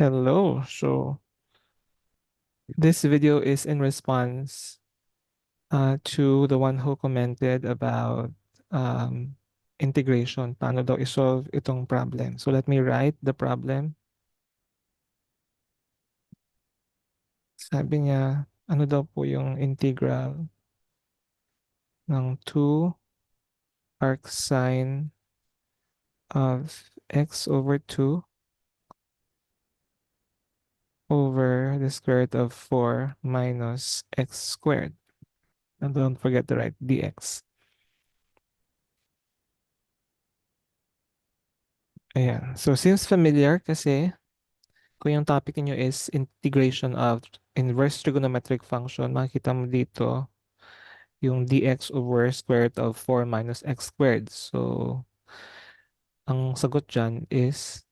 Hello. So this video is in response to the one who commented about um, integration. Paano daw isolve itong problem? So let me write the problem. Sabi niya, ano daw po yung integral ng 2 arcsine of x over 2 over the square root of 4 minus x squared. And don't forget to write dx. Ayan. So seems familiar kasi kung yung topic niyo is integration of inverse trigonometric function, makikita mo dito yung dx over square root of 4 minus x squared. So, ang sagot dyan is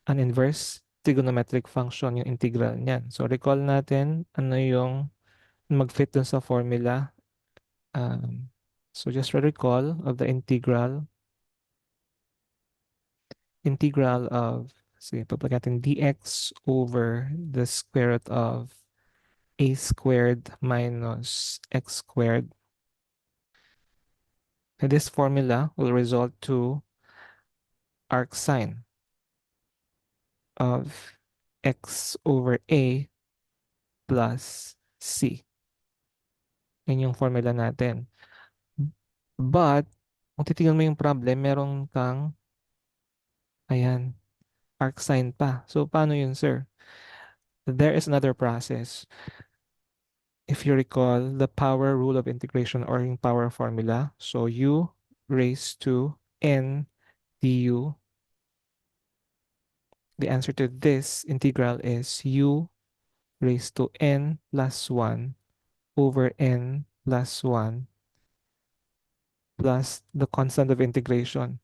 an inverse trigonometric function, yung integral niyan. So, recall natin ano yung mag-fit dun sa formula. So, just recall of the integral of, sige, pagpag natin dx over the square root of a squared minus x squared. And this formula will result to arcsine of x over a plus c. Yan yung formula natin. But, kung titingnan mo yung problem, meron kang, ayan, arcsine pa. So, paano yun, sir? There is another process. If you recall the power rule of integration or yung power formula, so u raised to n du, the answer to this integral is u raised to n plus 1 over n plus 1 plus the constant of integration.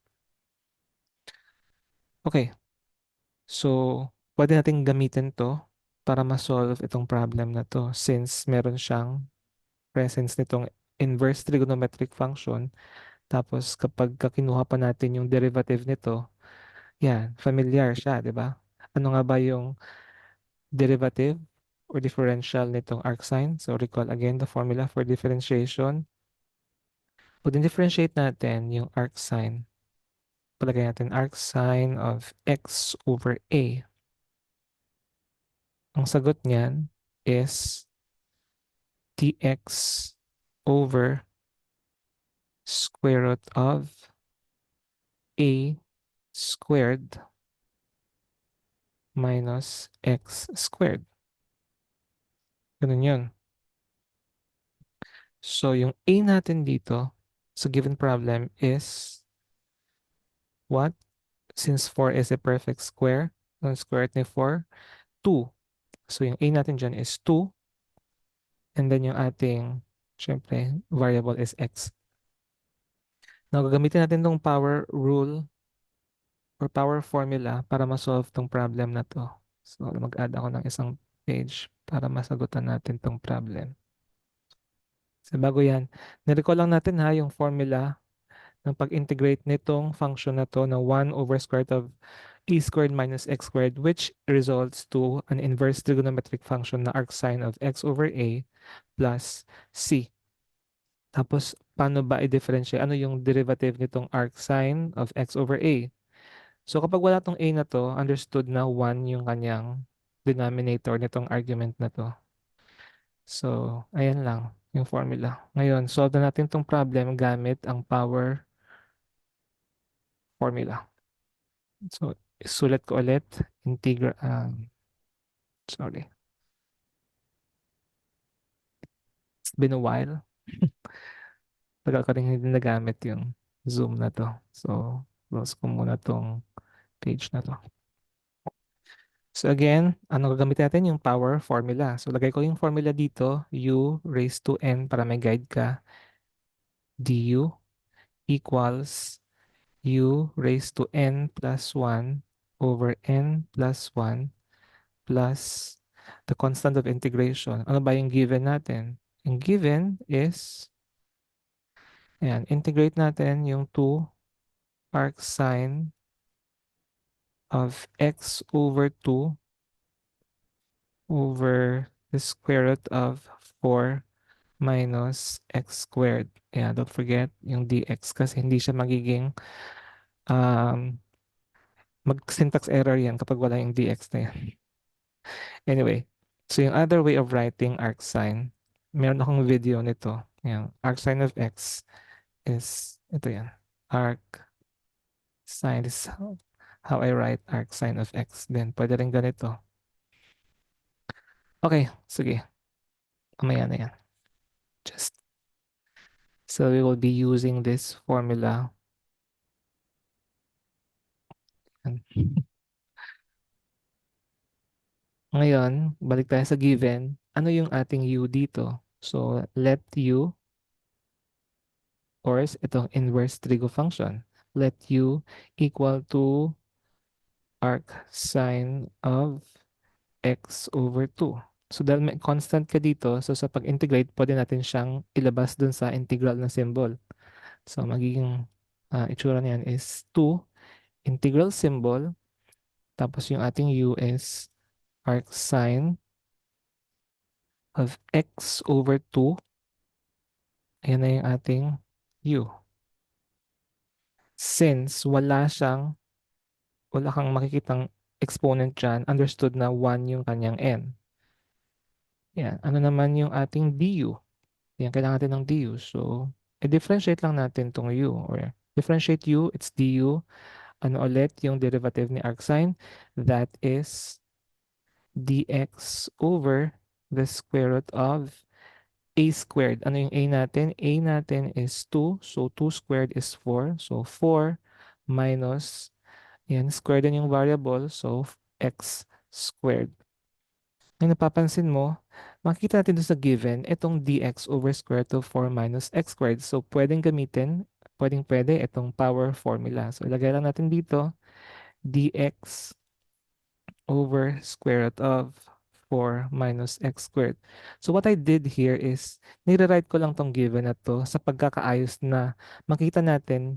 Okay, so pwede natin gamitin to para ma-solve itong problem na to since meron siyang presence nitong inverse trigonometric function. Tapos kapag kinuha pa natin yung derivative nito, yan, familiar siya, di ba? Ano nga ba yung derivative or differential nitong arcsine? So recall again the formula for differentiation. Pag differentiate natin yung arcsine, palagay natin arcsine of x over a. Ang sagot niyan is dx over square root of a squared minus x squared. Ganun yun. So, yung a natin dito sa given problem is what? Since 4 is a perfect square, ang square root ni 4, 2. So, yung a natin dyan is 2. And then yung ating, syempre, variable is x. Now, gagamitin natin tong power rule or power formula para ma-solve tong problem na to. So, mag-add ako ng isang page para masagutan natin tong problem. So, bago yan, nirecall lang natin ha yung formula ng pag-integrate nitong function na to na 1 over square root of a squared minus x squared, which results to an inverse trigonometric function na arcsine of x over a plus c. Tapos, paano ba i-differentiate? Ano yung derivative nitong arcsine of x over a? So, kapag wala tong a na to, understood na 1 yung kanyang denominator nitong argument na to. So, ayan lang yung formula. Ngayon, solve na natin tong problem gamit ang power formula. So, sulat ko ulit. Integral, sorry. It's been a while. Tagal ko rin hindi nagamit yung Zoom na to. So, close ko muna tong page na to. So again, ano gagamitin natin? Yung power formula. So lagay ko yung formula dito, u raised to n para may guide ka, du equals u raised to n plus 1 over n plus 1 plus the constant of integration. Ano ba yung given natin? Yung given is, ayan, integrate natin yung 2 arcsine of x over 2 over the square root of 4 minus x squared. Yeah, don't forget yung dx kasi hindi siya magiging um, mag-syntax error yan kapag wala yung dx na yan. Anyway, so yung other way of writing arcsine, meron akong video nito. Yan, arcsine of x is, ito yan, arcsine is how I write arcsine of x. Then, pwede rin ganito. Okay, sige. Mamaya na yan. Just, so we will be using this formula. Ngayon, balik tayo sa given. Ano yung ating u dito? So, let u, or itong inverse trigo function, let u equal to arc sine of x over 2. So, dahil may constant ka dito, so sa pag-integrate, pwede natin siyang ilabas dun sa integral na symbol. So, magiging itsura niyan is 2 integral symbol, tapos yung ating u is arc sine of x over 2. Ayan na yung ating u. Since wala kang makikitang exponent dyan, understood na 1 yung kanyang n. Yan. Ano naman yung ating du? Yan, kailangan natin ng du. So, i-differentiate lang natin tong u. Or differentiate u, it's du. Ano ulit yung derivative ni arcsine? That is dx over the square root of a squared. Ano yung a natin? A natin is 2. So, 2 squared is 4. So, 4 minus, yan, squared din yung variable. So, x squared. Yung napapansin mo, makikita natin doon sa given, itong dx over square root of 4 minus x squared. So, pwedeng gamitin, pwede itong power formula. So, ilagay lang natin dito, dx over square root of 4 minus x squared. So, what I did here is, nire-write ko lang tong given na to sa pagkakaayos na makita natin,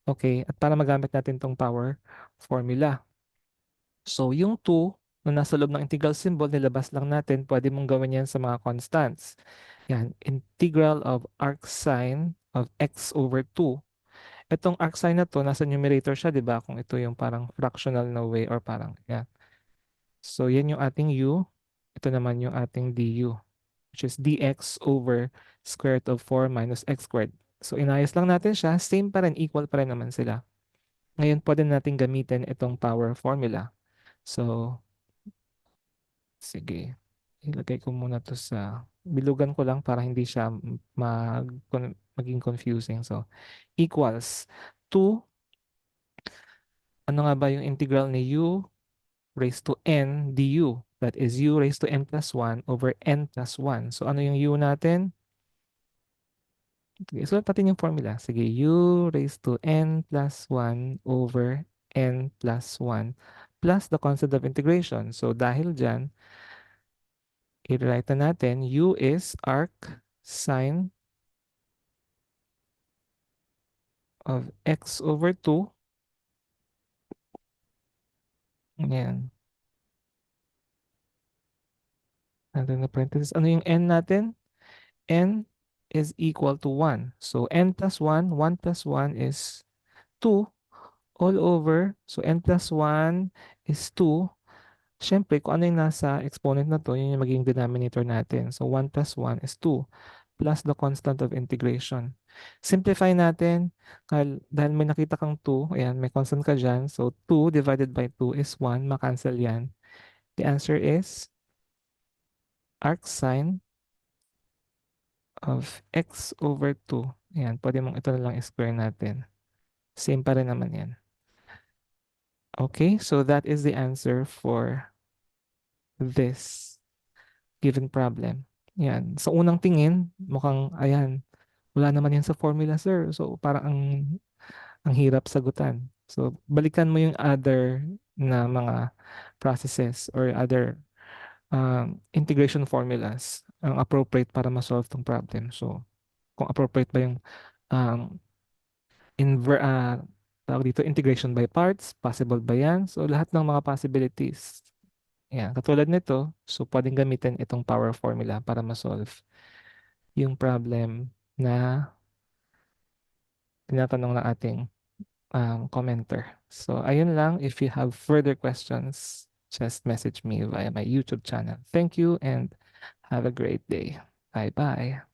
okay, at para magamit natin tong power formula. So, yung 2 na nasa loob ng integral symbol, nilabas lang natin. Pwede mong gawin yan sa mga constants. Yan, integral of arcsine of x over 2. Itong arcsine na to, nasa numerator siya, di ba? Kung ito yung parang fractional na way or parang, yan. So, yan yung ating u. Ito naman yung ating du, which is dx over square root of 4 minus x squared. So, inayos lang natin siya. Same pa rin, equal pa rin naman sila. Ngayon, pwede natin gamitin itong power formula. So, sige. Ilagay ko muna to sa, bilugan ko lang para hindi siya maging confusing. So, equals 2, ano nga ba yung integral ni u raised to n du? That is u raised to n plus 1 over n plus 1. So, ano yung u natin? Sige, sulat natin yung formula. Sige, u raised to n plus 1 over n plus 1 plus the constant of integration. So, dahil dyan, i-write na natin, u is arc sine of x over 2. Ayan. Natin na parenthesis. Ano yung n natin? N is equal to 1. So, n plus 1, 1 plus 1 is 2 all over. So, n plus 1 is 2. Siyempre, kung ano yung nasa exponent na to, yun yung magiging denominator natin. So, 1 plus 1 is 2 plus the constant of integration. Simplify natin. Dahil may nakita kang 2, ayan, may constant ka dyan. So, 2 divided by 2 is 1. Makancel yan. The answer is arc sine of x over 2. Ayan, pwede mong ito na lang square natin. Same pa rin naman yan. Okay, so that is the answer for this given problem. Yan. Sa unang tingin, mukhang, ayan, wala naman yan sa formula, sir. So, parang ang hirap sagutan. So, balikan mo yung other na mga processes or other integration formulas ang appropriate para ma-solve tong problem. So, kung appropriate ba yung um, tawag dito, integration by parts, possible ba yan? So, lahat ng mga possibilities, Yan, katulad nito, so pwedeng gamitin itong power formula para ma-solve yung problem na tinatanong ng ating commenter. So, ayun lang. If you have further questions, just message me via my YouTube channel. Thank you and have a great day. Bye-bye.